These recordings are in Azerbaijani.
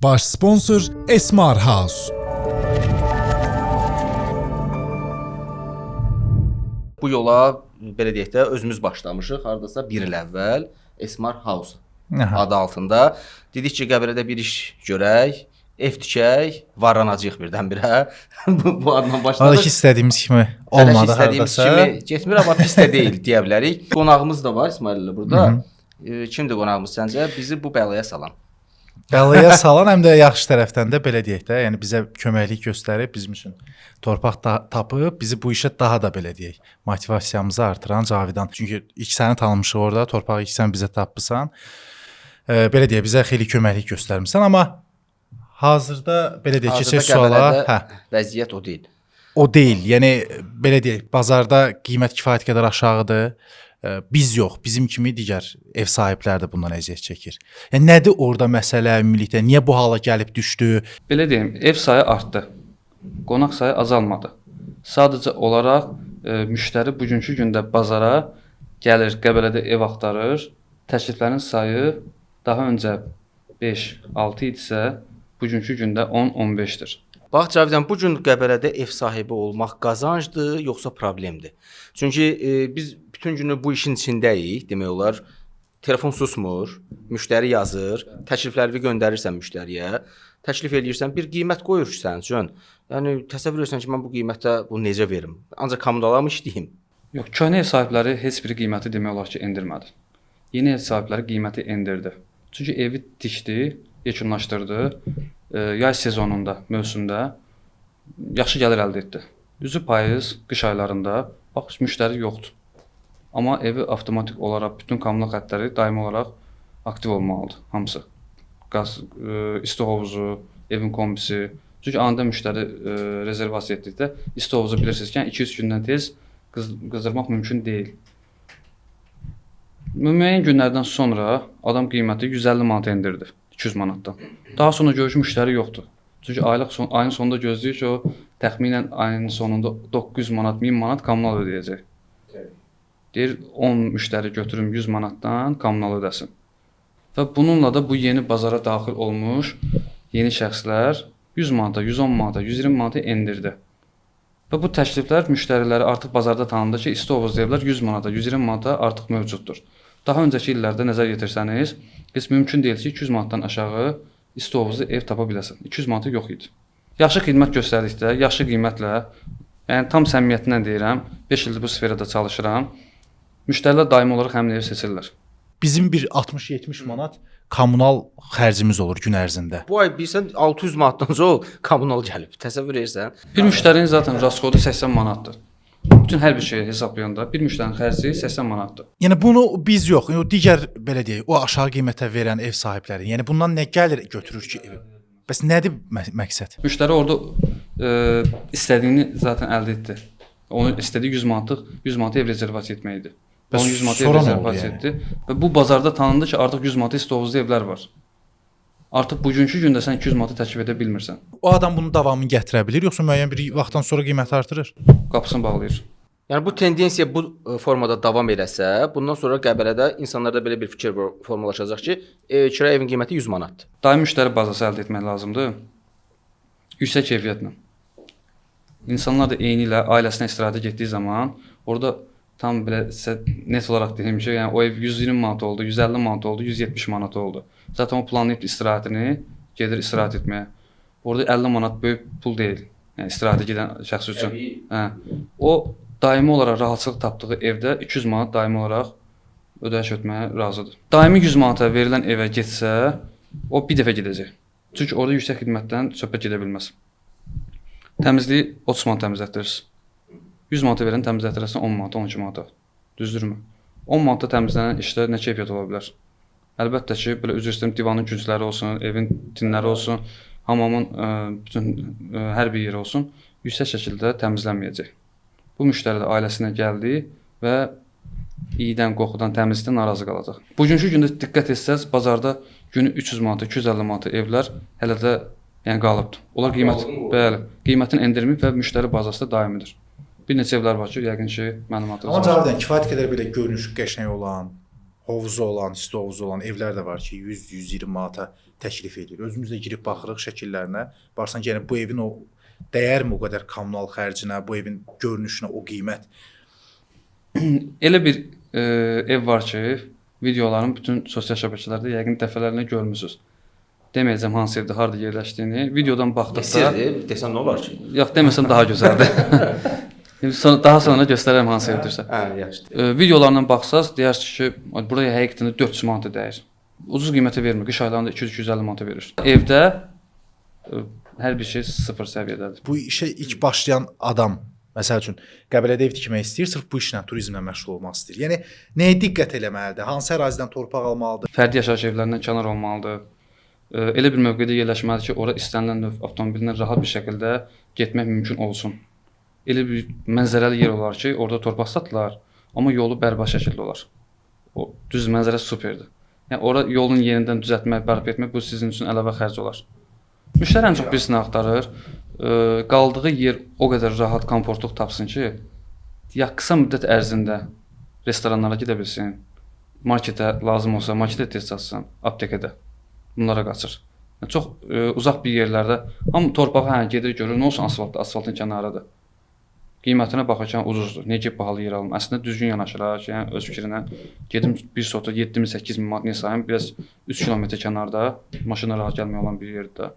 Baş sponsor Esmar House. Bu yola belə deyək də özümüz başlamışıq. Hardasa 1 il əvvəl Esmar House adı altında. Dedik ki, Qəbələdə bir iş görək, ev tikək, varlanacağıq birdən-birə. bu adla başladıq. Oradakı istədiyimiz kimi olmadı istədiyimiz hardasa. kimi getmir, amma pis də deyil deyə bilərik. Qonağımız da var İsmail ilə burada. Kimdir qonağımız səncə? Bizi bu bəlaya salan. Bəlaya salan həm də yaxşı tərəfdən də belə deyək də, yəni bizə köməklik göstərib, bizim üçün torpaq tapıb, bizi bu işə daha da belə deyək, motivasiyamızı artıran Cavidan. Çünki ilk səni tanımışıq orada, torpağı ilk sən bizə tapısan. Belə deyək, bizə xeyli köməklik göstərmisən, amma hazırda belə deyək, keçək suala, vəziyyət o deyil. O deyil. Yəni belə deyək, bazarda qiymət kifayət qədər aşağıdır. Biz yox, bizim kimi digər ev sahibləri də bundan əziyyət çəkir. Yəni nədir orada məsələ ümumilikdə? Niyə bu hala gəlib düşdü? Belə deyim, ev sayı artdı. Qonaq sayı azalmadı. Sadəcə olaraq müştəri bugünkü gündə bazara gəlir, Qəbələdə ev axtarır. Təkliflərin sayı daha öncə 5-6 idisə, bugünkü gündə 10-15-dir. Bax Cavidan, bu gün Qəbələdə ev sahibi olmaq qazancdır, yoxsa problemdir? Çünki biz bütün günü bu işin içindəyik, demək olar. Telefon susmur, müştəri yazır, təklifləri göndərirsən müştəriyə, təklif eləyirsən, bir qiymət qoyur ki, sənin üçün. Yəni təsəvvür edirsən ki, mən bu qiymətə bunu necə verim? Ancaq kommunala mı işləyim? Yox, köhnə ev sahibləri heç bir qiyməti demək olar ki, endirmədi. Yeni ev sahibləri qiyməti endirdi. Çünki evi tikdi, yekunlaşdırdı. Yay sezonunda, mövsümdə yaxşı gəlir əldə etdi. Düzü payız, qış aylarında bax müştəri yoxdur. Amma evi avtomatik olaraq bütün kommunal xəttləri daimi olaraq aktiv olmalıdır hamısı. Qaz, isti hovuzu, evin kombisi. Çünki anda müştəri rezervasiya etdikdə isti hovuzu bilirsiniz ki, 200 gündən tez qızdırmaq mümkün deyil. Müəyyən günlərdən sonra adam qiyməti 150 manat endirdi, 200 manatdan. Daha sonra görür ki, müştəri yoxdur. Çünki ayın sonunda gözləyir ki, o təxminən ayın sonunda 900 manat, 1000 manat kommunal ödəyəcək. Deyir, 10 müştəri götürüm 100 manatdan kommunal ödəsin. Və bununla da bu yeni bazara daxil olmuş yeni şəxslər 100 manata, 110 manata, 120 manata endirdi. Və bu təkliflər müştəriləri artıq bazarda tanındı ki, isti hovuz evlər 100 manata, 120 manata artıq mövcuddur. Daha öncəki illərdə nəzər yetirsəniz, heç mümkün deyil ki, 200 manatdan aşağı isti hovuzlu ev tapa biləsən. 200 manatı yox idi. Yaxşı xidmət göstərdikdə, yaxşı qiymətlə, yəni tam səmimiyyətindən deyirəm, 5 ildir bu sferada çalışıram. Müştərilər daimi olaraq həmin evi seçirlər. Bizim bir 60-70 manat kommunal xərcimiz olur gün ərzində. Bu ay bilsən 600 manatdan çox kommunal gəlib. Təsəvvür edirsən? Bir müştərinin zaten raskodu 80 manatdır. Bütün hər bir şeyi hesablayanda bir müştərinin xərci 80 manatdır. Yəni bunu biz yox, yəni o digər belə deyək, o aşağı qiymətə verən ev sahibləri, yəni bundan nə gəlir götürür ki evi? Bəs nədir məqsəd? Müştəri orada istədiyini zaten əldə etdi. Onu istədiyi 100 manat ev rezervasiya etmək idi. Bəs 100 manat ev sonra rezervasiya etdi və bu bazarda tanındı ki, artıq 100 manat isti hovuzlu evlər var. Artıq bugünkü gündə sən 200 manata təklif edə bilmirsən. O adam bunun davamını gətirə bilir, yoxsa müəyyən bir vaxtdan sonra qiyməti artırır? Qapısını bağlayır. Yəni bu tendensiya bu formada davam eləsə, bundan sonra Qəbələdə insanlarda belə bir fikir formalaşacaq ki, kira evin qiyməti 100 manatdır. Daimi müştəri bazası əldə etmək lazımdır. Yüksək keyfiyyətlə. İnsanlar da eyni ilə ailəsinə istirahətə getdiyi zaman orada tam belə net olaraq deyim ki, yəni o ev 120 manat oldu, 150 manat oldu, 170 manat oldu. Zaten o planlayıb istirahətini gedir istirahət etməyə. Orada 50 manat böyük pul deyil. Yəni istirahətə gedən şəxs üçün. Hə. O daimi olaraq rahatçılıq tapdığı evdə 200 manat daimi olaraq ödəniş etməyə razıdır. Daimi 100 manata verilən evə getsə, o bir dəfə gedəcək. Çünki orada yüksək xidmətdən söhbət gedə bilməz. Təmizliyi 30 manat təmizlətdirir. 100 manata verən təmizlətdirəsən 10 manata, 12 manata. Düzdürmü? 10 manata təmizlənən işdə nə keyfiyyət ola bilər? Əlbəttə ki, belə üzr istəyirəm, divanın küncləri olsun, evin tinləri olsun, hamamın bütün hər bir yeri olsun, yüksək şəkildə təmizlənməyəcək. Bu müştəri də ailəsinə gəldi və iydən, qoxudan, təmizlikdən narazı qalacaq. Bugünkü gündə diqqət etsəz, bazarda günü 300 manata, 250 manata evlər hələ də yəni qalıbdır. Onlar qiymətin endirimib və müştəri bazası da daimidir. Bir neçə evlər var ki, yəqin ki, mənim adımda. Amma Cavidan, kifayət qədər belə görünüşü qəşəng olan, hovuzu olan, isti hovuzu olan evlər də var ki, 100-120 manata təklif edir. Özümüz də girib baxırıq şəkillərinə. Barsan ki, yəni bu evin o dəyərmi o qədər kommunal xərcinə, bu evin görünüşünə o qiymət? Elə bir ev var ki, videoların bütün sosial şəbəkələrdə yəqin dəfələrlə görmüsüz. Deməyəcəm hansı evdə harda yerləşdiyini. Videodan baxdıqda Desəm nə olar ki? yox deməsəm daha gözəldir. Daha sonra göstərərəm hansı evdirsə. Hə, yaxşıdır. Videolardan baxsaz deyərsiniz ki, buraya həqiqətən də 400 manata dəyir. Ucuz qiymətə vermir. Qış aylarında 200-250 manata verir. Evdə hər bir şey sıfır səviyyədədir. Bu işə ilk başlayan adam, məsəl üçün Qəbələdə ev tikmək istəyir, sırf bu işlə, turizmlə məşğul olmaq istəyir. Yəni nəyə diqqət eləməlidir? Hansı ərazidən torpaq almalıdır? Fərdi yaşayış evlərindən kənar olmalıdır. Elə bir mövqedə yerləşməlidir ki, ora istənilən növ avtomobillə rahat bir şəkildə getmək mümkün olsun. Elə bir mənzərəli yer olar ki, orada torpaq satılar, amma yolu bərbad şəkildə olar. O düz mənzərə superdir. Yəni ora yolun yerindən düzəltmək, bərpa etmək bu sizin üçün əlavə xərc olar. Müştəri ən çox birisini axtarır. Qaldığı yer o qədər rahat, komfortluq tapsın ki, ya qısa müddət ərzində restoranlara gedə bilsin, marketə lazım olsa marketə tez çatsın, aptekədə. Bunlara qaçır. Yəni, çox uzaq bir yerlərdə hamı torpağa gedir, görür, nə olsun asfaltın kənarıdır. Qiymətinə baxarkən ucuzdur. Niyə ki bahalı yer alım? Əslində düzgün yanaşır, yəni öz fikrinə gedim bir sotu 7.000-8.000 manat niyə sayım? Biraz 3 kilometr kənarda maşına rahat gəlmək olan bir yerdə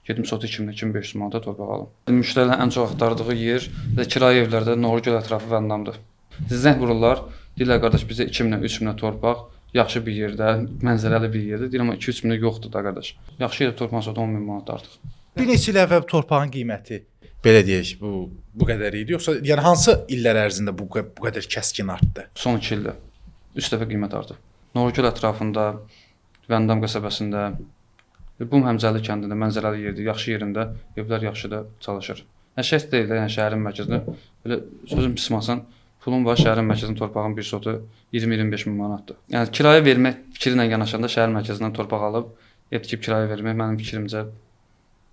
gedim sotu 2.000-2.500 manata torpaq alım. Müştərilər ən çox axtardığı yer və kirayə evlərdə Novruzgöl ətrafı Vəndamdır. Zəng vururlar, deyirlər qardaş bizə 2.000-3.000 torpaq yaxşı bir yerdə, mənzərəli bir yerdə. Deyirəm 2-3 minə yoxdur da qardaş. Yaxşı yerdə torpağın sotu 10.000 manat artıq. Bir neçə il əvvəl torpağın qiyməti belə deyək, bu qədər idi. Yoxsa yəni hansı illər ərzində bu qədər kəskin artdı? Son 2 ildə 3 dəfə qiymət artıb. Novruzgöl ətrafında, Vəndam qəsəbəsində, bu Həmzəli kəndində mənzərəli yerdir, yaxşı yerində evlər yaxşı da çalışır. Şəhər deyil, yəni şəhərin mərkəzində belə sözüm pismasan, pulun var şəhərin mərkəzində torpağın bir sotu 20-25 min manatdır. Yəni kirayə vermək fikri ilə yanaşanda şəhər mərkəzindən torpaq alıb ev tikib kirayə vermək mənim fikrimcə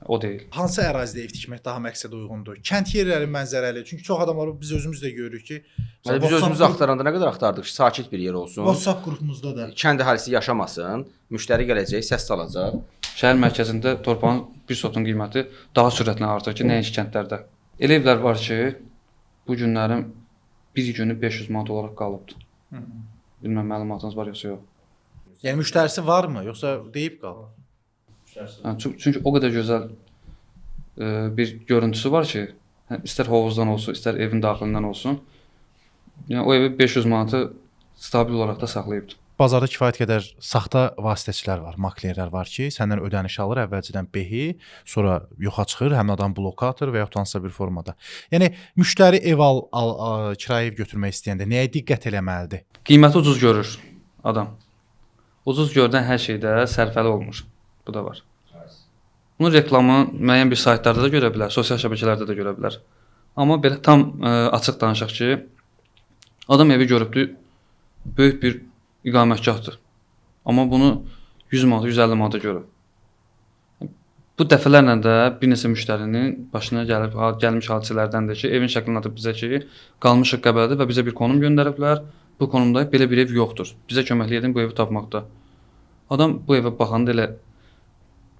o deyil. Hansı ərazidə ev tikmək daha məqsədə uyğundur? Kənd yerləri mənzərəli. Çünki çox adamlar biz özümüz də görürük ki, Biz özümüzü axtaranda nə qədər axtardıq ki, sakit bir yer olsun. WhatsApp qrupumuzda da Kənd əhalisi yaşamasın, müştəri gələcək, səs salacaq. Şəhər mərkəzində torpağın bir sotun qiyməti daha sürətlə artır ki, nəinki kəndlərdə. Elə evlər var ki, bu günlərin bir günü 500 manat olaraq qalıbdır. Bilməm məlumatınız var yoxsa yox. yəni müştərisi varmı, yoxsa deyib qalır? Çünki o qədər gözəl bir görüntüsü var ki, istər hovuzdan olsun, istər evin daxilindən olsun. Yəni o evi 500 manatı stabil olaraq da saxlayıbdır. Bazarda kifayət qədər saxta vasitəçilər var, maklerlər var ki, səndən ödəniş alır, əvvəlcədən behi, sonra yoxa çıxır, həmin adam bloka atır və yaxud hansısa bir formada. Yəni müştəri ev kirayə ev götürmək istəyəndə nəyə diqqət eləməlidir? Qiyməti ucuz görür adam. Ucuz gördən hər şeydə sərfəli olmur. Bu da var. Bunun reklamını müəyyən bir saytlarda da görə bilər, sosial şəbəkələrdə də görə bilər. Amma belə tam açıq danışaq ki, adam evi görübdür, böyük bir iqamətgahdır. Amma bunu 100 manat, 150 manata görür. Bu dəfələrlə də bir neçə müştərinin başına gəlmiş hadisələrdəndir ki, evin şəklini atıb bizə ki, qalmışıq Qəbələdə və bizə bir konum göndəriblər. Bu konumda belə bir ev yoxdur. Bizə köməklik edin bu evi tapmaqda. Adam bu evə baxanda elə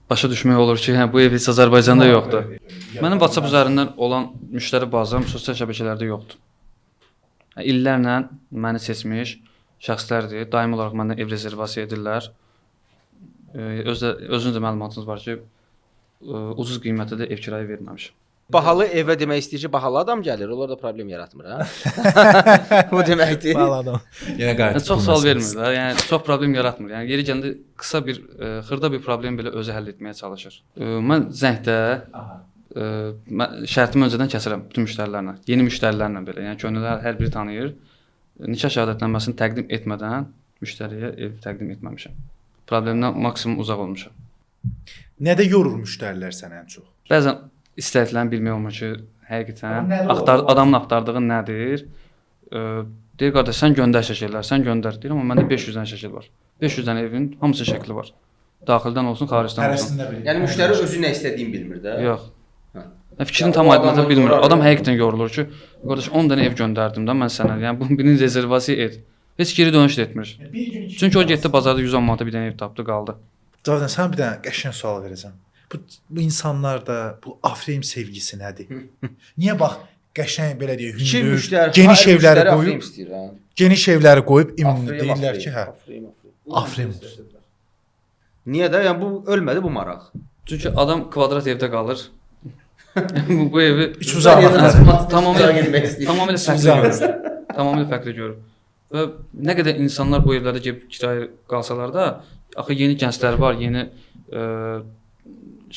başa düşmək olur ki, hə bu ev heç Azərbaycanda yoxdur. Mənim WhatsApp üzərindən olan müştəri bazam sosial şəbəkələrdə yoxdur. İllərlə məni seçmiş şəxslərdir. Daimi olaraq məndən ev rezervasiya edirlər. Özünüzdə məlumatınız var ki, ucuz qiymətə də ev kirayə verməmişəm. Bahalı evə demək istəyir ki, bahalı adam gəlir, onlar da problem yaratmır, hə? Bu deməkdir. Bahalı adam. Yenə qayıt. Çox sual vermir də. Yəni çox problem yaratmır. Yəni yeri gəndə qısa bir xırda bir problem belə özü həll etməyə çalışır. Mən zəngdə şərtimi öncədən kəsirəm bütün müştərilərlə, yeni müştərilərlə belə. Yəni könüllülər hər biri tanıyır. Nikah şəhadətnaməsini təqdim etmədən müştəriyə ev təqdim etməmişəm. Problemdən maksimum uzaq olmuşam. Nədə yorur müştərilər səni ən çox? Bəzən istədiklərini bilmək olmur ki, həqiqətən adamın axtardığı nədir? Deyir qardaş sən göndər şəkillər, sən göndər. Deyirəm amma məndə 500 dənə şəkil var. 500 dənə evin hamısı şəkli var. Daxildən olsun, xaricdən olsun. Yəni müştəri özü nə istədiyini bilmir də. Yox. Fikrini tam aydınlata bilmir. Adam həqiqətən yorulur ki, qardaş 10 dənə ev göndərdim də mən sənə. Yəni bunun birini rezervasiya et. Heç geri dönüş də etmir. Çünki o getdi bazarda 110 manata bir dənə ev tapdı, qaldı. Cavidan, sən bir dənə qəşəng sual verəcəm. Bu insanlarda bu Afrim sevgisi nədir? Niyə bax qəşəng belə deyək, İki hündür, müştəri, geniş hər evləri müştəri qoyub, Afrim istəyir, hə. geniş evləri qoyub ümumi Afrim, deyirlər Afrim, ki, hə, Afrim. Afrim. Niyə də? Yəni bu ölmədi bu maraq. Çünki adam kvadrat evdə qalır. bu evi Üç uzaqlıqları. tamamilə fərqli görür. Tamamilə fərqli görür. Və nə qədər insanlar bu evlərdə gəlib kirayə qalsalar da, axı yeni gənclər var, yeni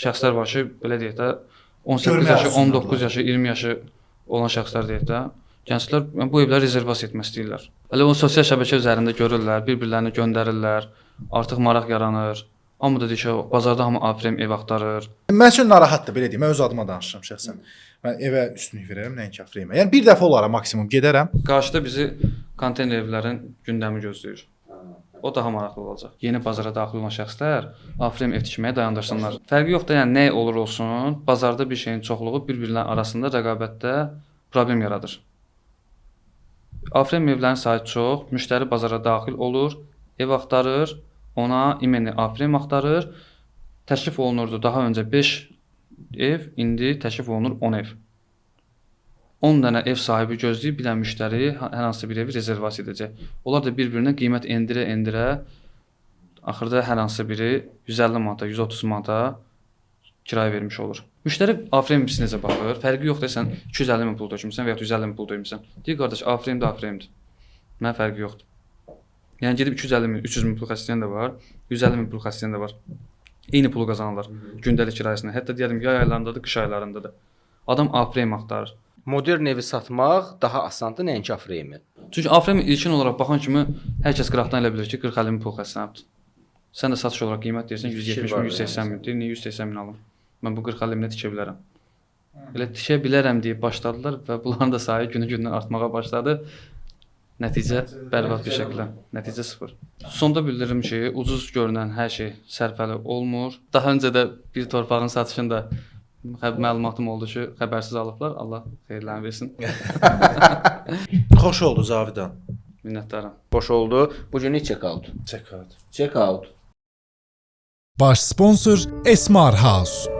şəxslər var ki, belə deyək də 18 yaşı, 19 yaşı, 20 yaşı olan şəxslər deyək də, gənclər bu evləri rezervasiya etmək istəyirlər. Hələ o sosial şəbəkə üzərində görürlər, bir-birlərini göndərirlər, artıq maraq yaranır. Hamı da deyir ki, bazarda hamı Afrim ev axtarır. Mən üçün narahatdır, belə deyim. Mən öz adıma danışıram şəxsən. Mən evə üstünlük verərəm, nəinki Afrimə. Yəni bir dəfə olaraq maksimum gedərəm. Qarşıda bizi konteyner evlərin gündəmi gözləyir. O daha maraqlı olacaq. Yeni bazara daxil olan şəxslər Afrim ev tikməyə dayandırsınlar. Fərqi yoxdur, yəni nə olur olsun, bazarda bir şeyin çoxluğu bir-birinin arasında rəqabətdə problem yaradır. Afrim evlərin sayı çox, müştəri bazara daxil olur, ev axtarır, ona imeni Afrim axtarır. Təklif olunurdu daha öncə 5 ev, indi təklif olunur 10 ev. 10 dənə ev sahibi gözləyib, bir dənə müştəri hər hansı bir evi rezervasiya edəcək. Onlar da bir-birinə qiymət endirə-endirə axırda hər hansı biri 150 manata, 130 manata kirayə vermiş olur. Müştəri Afrim biz necə baxır? Fərqi yoxdur, sən 250 min pul dökmüsən və ya 150 min pul dökmüsən. Deyir qardaş, Afrim də Afrimdir. Mənə fərqi yoxdur. Yəni gedib 250 min, 300 min pul xərcləyən də var, 150 min pul xərcləyən də var. Eyni pulu qazanırlar gündəlik kirayəsində. Hətta deyəlim yay aylarında da, qış aylarında da. Adam Afrim axtarır. Modern evi satmaq daha asandır, nəinki Afrimi. Çünki Afrim ilkin olaraq baxan kimi hər kəs qıraqdan elə bilir ki, 40-50 min pul xərclənibdir. Sən də satış olaraq qiymət deyirsən 170 min, 180 min. Deyir, niyə 180 min alım? Mən bu 40-50 minə tikə bilərəm. Elə tikə bilərəm deyib başladılar və bunların da sayı günü-gündən artmağa başladı. Nəticə bərbad bir şəkildə. Nəticə sıfır. Sonda bildirim ki, ucuz görünən hər şey sərfəli olmur. Daha öncə də bir torpağın satışında məlumatım oldu ki, xəbərsiz alıblar. Allah xeyirlərini versin. Xoş oldu Cavidan. Minnətdaram. Xoş oldu. Bu gün check out. Check out. Check out. Baş sponsor Esmar House.